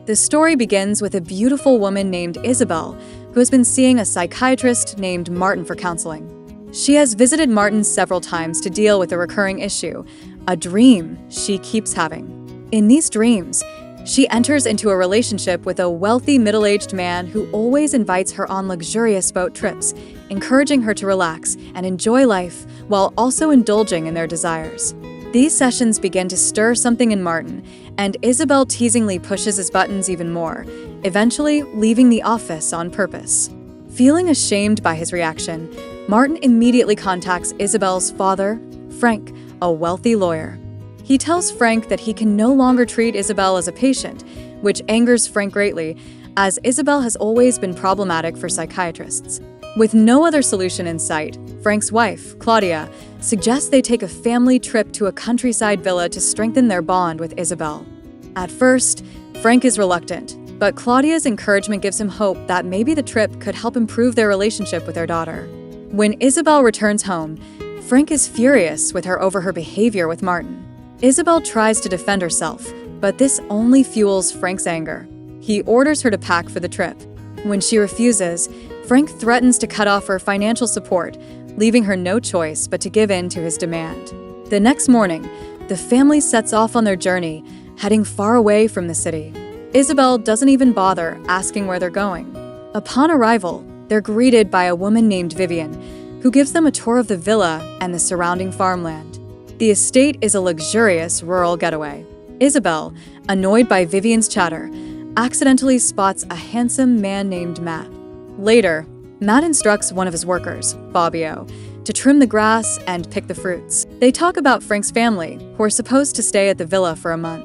The story begins with a beautiful woman named Isabel, who has been seeing a psychiatrist named Martin for counseling. She has visited Martin several times to deal with a recurring issue, a dream she keeps having. In these dreams, she enters into a relationship with a wealthy middle-aged man who always invites her on luxurious boat trips, encouraging her to relax and enjoy life while also indulging in their desires. These sessions begin to stir something in Martin, and Isabel teasingly pushes his buttons even more, eventually leaving the office on purpose. Feeling ashamed by his reaction, Martin immediately contacts Isabel's father, Frank, a wealthy lawyer. He tells Frank that he can no longer treat Isabel as a patient, which angers Frank greatly, as Isabel has always been problematic for psychiatrists. With no other solution in sight, Frank's wife, Claudia, suggests they take a family trip to a countryside villa to strengthen their bond with Isabel. At first, Frank is reluctant, but Claudia's encouragement gives him hope that maybe the trip could help improve their relationship with their daughter. When Isabel returns home, Frank is furious with her over her behavior with Martin. Isabel tries to defend herself, but this only fuels Frank's anger. He orders her to pack for the trip. When she refuses, Frank threatens to cut off her financial support, leaving her no choice but to give in to his demand. The next morning, the family sets off on their journey, heading far away from the city. Isabel doesn't even bother asking where they're going. Upon arrival, they're greeted by a woman named Vivian, who gives them a tour of the villa and the surrounding farmland. The estate is a luxurious rural getaway. Isabel, annoyed by Vivian's chatter, accidentally spots a handsome man named Matt. Later, Matt instructs one of his workers, Fabio, to trim the grass and pick the fruits. They talk about Frank's family, who are supposed to stay at the villa for a month.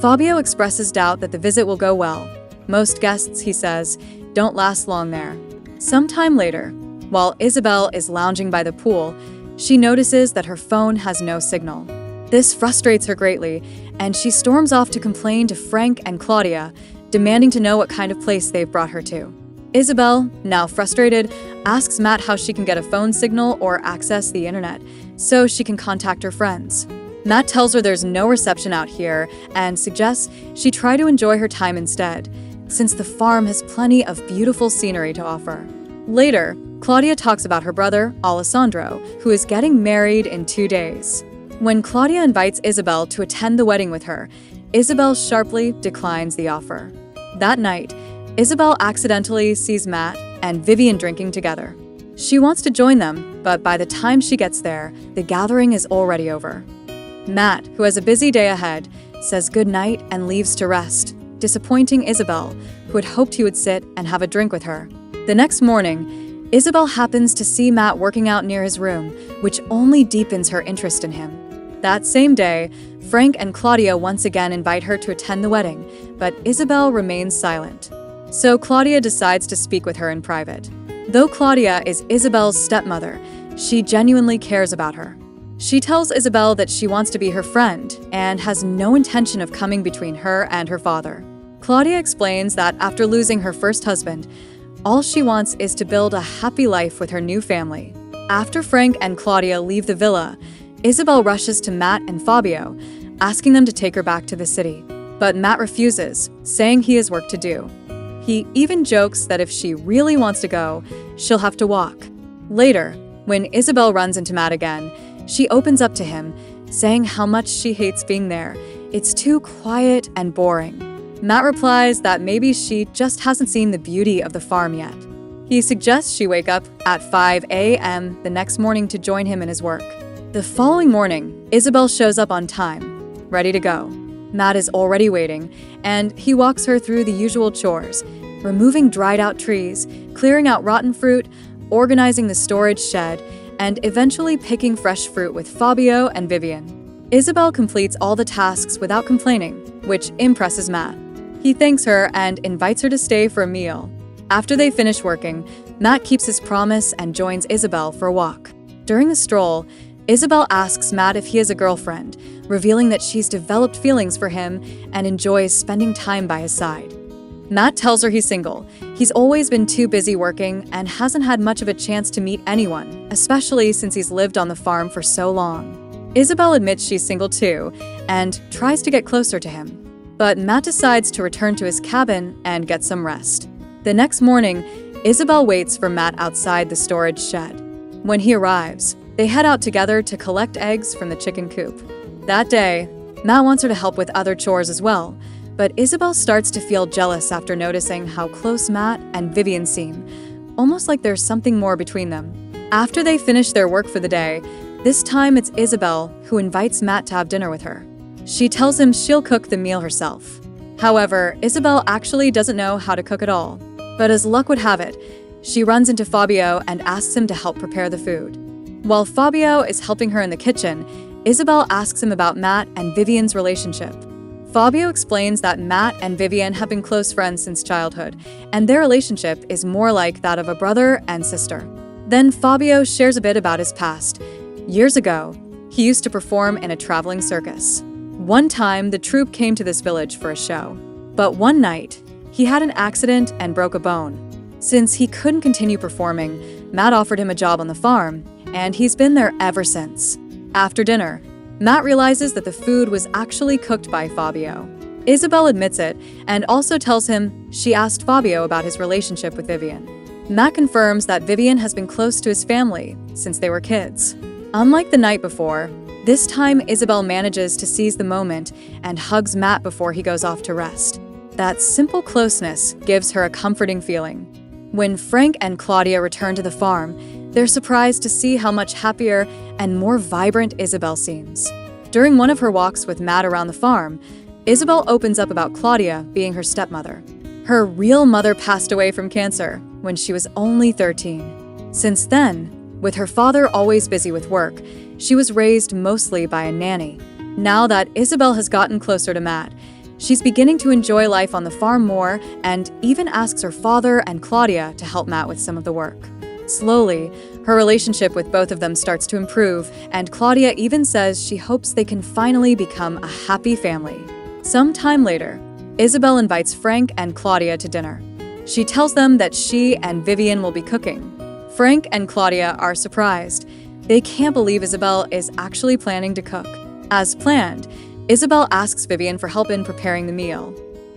Fabio expresses doubt that the visit will go well. Most guests, he says, don't last long there. Sometime later, while Isabel is lounging by the pool, she notices that her phone has no signal. This frustrates her greatly, and she storms off to complain to Frank and Claudia, demanding to know what kind of place they've brought her to. Isabel, now frustrated, asks Matt how she can get a phone signal or access the internet, so she can contact her friends. Matt tells her there's no reception out here and suggests she try to enjoy her time instead, since the farm has plenty of beautiful scenery to offer. Later, Claudia talks about her brother, Alessandro, who is getting married in 2 days. When Claudia invites Isabel to attend the wedding with her, Isabel sharply declines the offer. That night, Isabel accidentally sees Matt and Vivian drinking together. She wants to join them, but by the time she gets there, the gathering is already over. Matt, who has a busy day ahead, says goodnight and leaves to rest, disappointing Isabel, who had hoped he would sit and have a drink with her. The next morning, Isabel happens to see Matt working out near his room, which only deepens her interest in him. That same day, Frank and Claudia once again invite her to attend the wedding, but Isabel remains silent. So Claudia decides to speak with her in private. Though Claudia is Isabel's stepmother, she genuinely cares about her. She tells Isabel that she wants to be her friend and has no intention of coming between her and her father. Claudia explains that after losing her first husband, all she wants is to build a happy life with her new family. After Frank and Claudia leave the villa, Isabel rushes to Matt and Fabio, asking them to take her back to the city. But Matt refuses, saying he has work to do. He even jokes that if she really wants to go, she'll have to walk. Later, when Isabel runs into Matt again, she opens up to him, saying how much she hates being there. It's too quiet and boring. Matt replies that maybe she just hasn't seen the beauty of the farm yet. He suggests she wake up at 5 a.m. the next morning to join him in his work. The following morning, Isabel shows up on time, ready to go. Matt is already waiting, and he walks her through the usual chores, removing dried-out trees, clearing out rotten fruit, organizing the storage shed, and eventually picking fresh fruit with Fabio and Vivian. Isabel completes all the tasks without complaining, which impresses Matt. He thanks her and invites her to stay for a meal. After they finish working, Matt keeps his promise and joins Isabel for a walk. During the stroll, Isabel asks Matt if he has a girlfriend, revealing that she's developed feelings for him and enjoys spending time by his side. Matt tells her he's single. He's always been too busy working and hasn't had much of a chance to meet anyone, especially since he's lived on the farm for so long. Isabel admits she's single too and tries to get closer to him. but Matt decides to return to his cabin and get some rest. The next morning, Isabel waits for Matt outside the storage shed. When he arrives, they head out together to collect eggs from the chicken coop. That day, Matt wants her to help with other chores as well, but Isabel starts to feel jealous after noticing how close Matt and Vivian seem, almost like there's something more between them. After they finish their work for the day, this time it's Isabel who invites Matt to have dinner with her. She tells him she'll cook the meal herself. However, Isabel actually doesn't know how to cook at all. But as luck would have it, she runs into Fabio and asks him to help prepare the food. While Fabio is helping her in the kitchen, Isabel asks him about Matt and Vivian's relationship. Fabio explains that Matt and Vivian have been close friends since childhood, and their relationship is more like that of a brother and sister. Then Fabio shares a bit about his past. Years ago, he used to perform in a traveling circus. One time, the troupe came to this village for a show. But one night, he had an accident and broke a bone. Since he couldn't continue performing, Matt offered him a job on the farm, and he's been there ever since. After dinner, Matt realizes that the food was actually cooked by Fabio. Isabel admits it and also tells him she asked Fabio about his relationship with Vivian. Matt confirms that Vivian has been close to his family since they were kids. Unlike the night before, this time Isabel manages to seize the moment and hugs Matt before he goes off to rest. That simple closeness gives her a comforting feeling. When Frank and Claudia return to the farm, they're surprised to see how much happier and more vibrant Isabel seems. During one of her walks with Matt around the farm, Isabel opens up about Claudia being her stepmother. Her real mother passed away from cancer when she was only 13. Since then, with her father always busy with work, she was raised mostly by a nanny. Now that Isabel has gotten closer to Matt, she's beginning to enjoy life on the farm more and even asks her father and Claudia to help Matt with some of the work. Slowly, her relationship with both of them starts to improve, and Claudia even says she hopes they can finally become a happy family. Some time later, Isabel invites Frank and Claudia to dinner. She tells them that she and Vivian will be cooking. Frank and Claudia are surprised. They can't believe Isabel is actually planning to cook. As planned, Isabel asks Vivian for help in preparing the meal.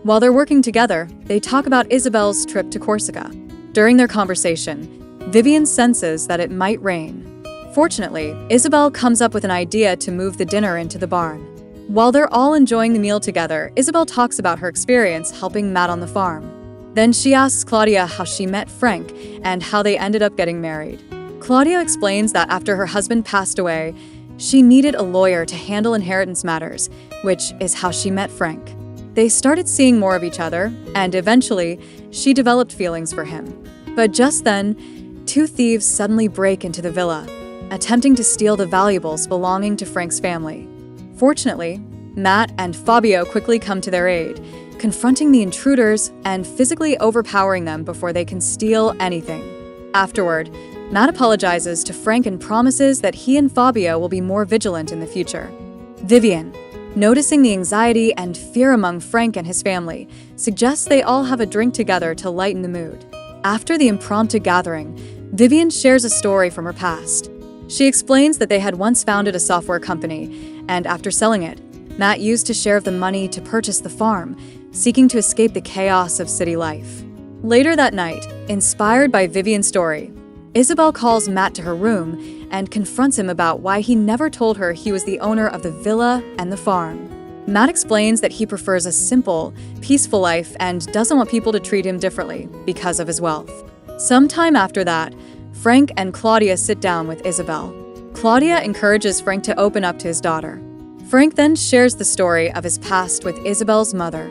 While they're working together, they talk about Isabel's trip to Corsica. During their conversation, Vivian senses that it might rain. Fortunately, Isabel comes up with an idea to move the dinner into the barn. While they're all enjoying the meal together, Isabel talks about her experience helping Matt on the farm. Then she asks Claudia how she met Frank and how they ended up getting married. Claudia explains that after her husband passed away, she needed a lawyer to handle inheritance matters, which is how she met Frank. They started seeing more of each other, and eventually, she developed feelings for him. But just then, two thieves suddenly break into the villa, attempting to steal the valuables belonging to Frank's family. Fortunately, Matt and Fabio quickly come to their aid, confronting the intruders and physically overpowering them before they can steal anything. Afterward, Matt apologizes to Frank and promises that he and Fabio will be more vigilant in the future. Vivian, noticing the anxiety and fear among Frank and his family, suggests they all have a drink together to lighten the mood. After the impromptu gathering, Vivian shares a story from her past. She explains that they had once founded a software company, and after selling it, Matt used a share of the money to purchase the farm, seeking to escape the chaos of city life. Later that night, inspired by Vivian's story, Isabel calls Matt to her room and confronts him about why he never told her he was the owner of the villa and the farm. Matt explains that he prefers a simple, peaceful life and doesn't want people to treat him differently because of his wealth. Sometime after that, Frank and Claudia sit down with Isabel. Claudia encourages Frank to open up to his daughter. Frank then shares the story of his past with Isabel's mother.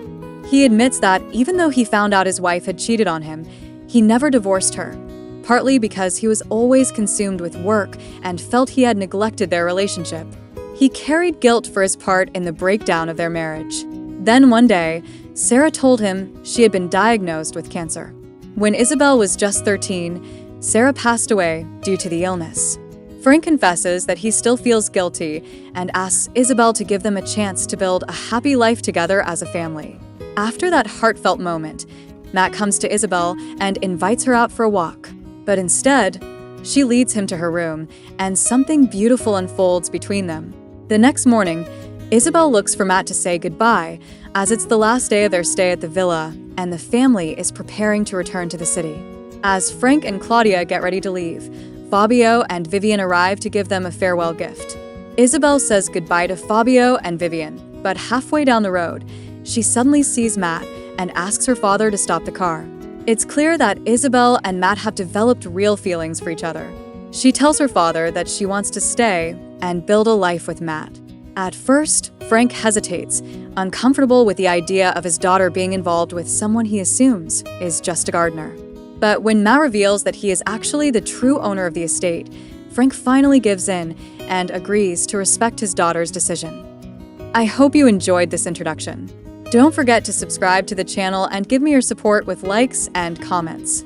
He admits that even though he found out his wife had cheated on him, he never divorced her, partly because he was always consumed with work and felt he had neglected their relationship. He carried guilt for his part in the breakdown of their marriage. Then one day, Sarah told him she had been diagnosed with cancer. When Isabel was just 13, Sarah passed away due to the illness. Frank confesses that he still feels guilty and asks Isabel to give them a chance to build a happy life together as a family. After that heartfelt moment, Matt comes to Isabel and invites her out for a walk. But instead, she leads him to her room, and something beautiful unfolds between them. The next morning, Isabel looks for Matt to say goodbye, as it's the last day of their stay at the villa, and the family is preparing to return to the city. As Frank and Claudia get ready to leave, Fabio and Vivian arrive to give them a farewell gift. Isabel says goodbye to Fabio and Vivian, but halfway down the road, she suddenly sees Matt and asks her father to stop the car. It's clear that Isabel and Matt have developed real feelings for each other. She tells her father that she wants to stay and build a life with Matt. At first, Frank hesitates, uncomfortable with the idea of his daughter being involved with someone he assumes is just a gardener. But when Matt reveals that he is actually the true owner of the estate, Frank finally gives in and agrees to respect his daughter's decision. I hope you enjoyed this introduction. Don't forget to subscribe to the channel and give me your support with likes and comments.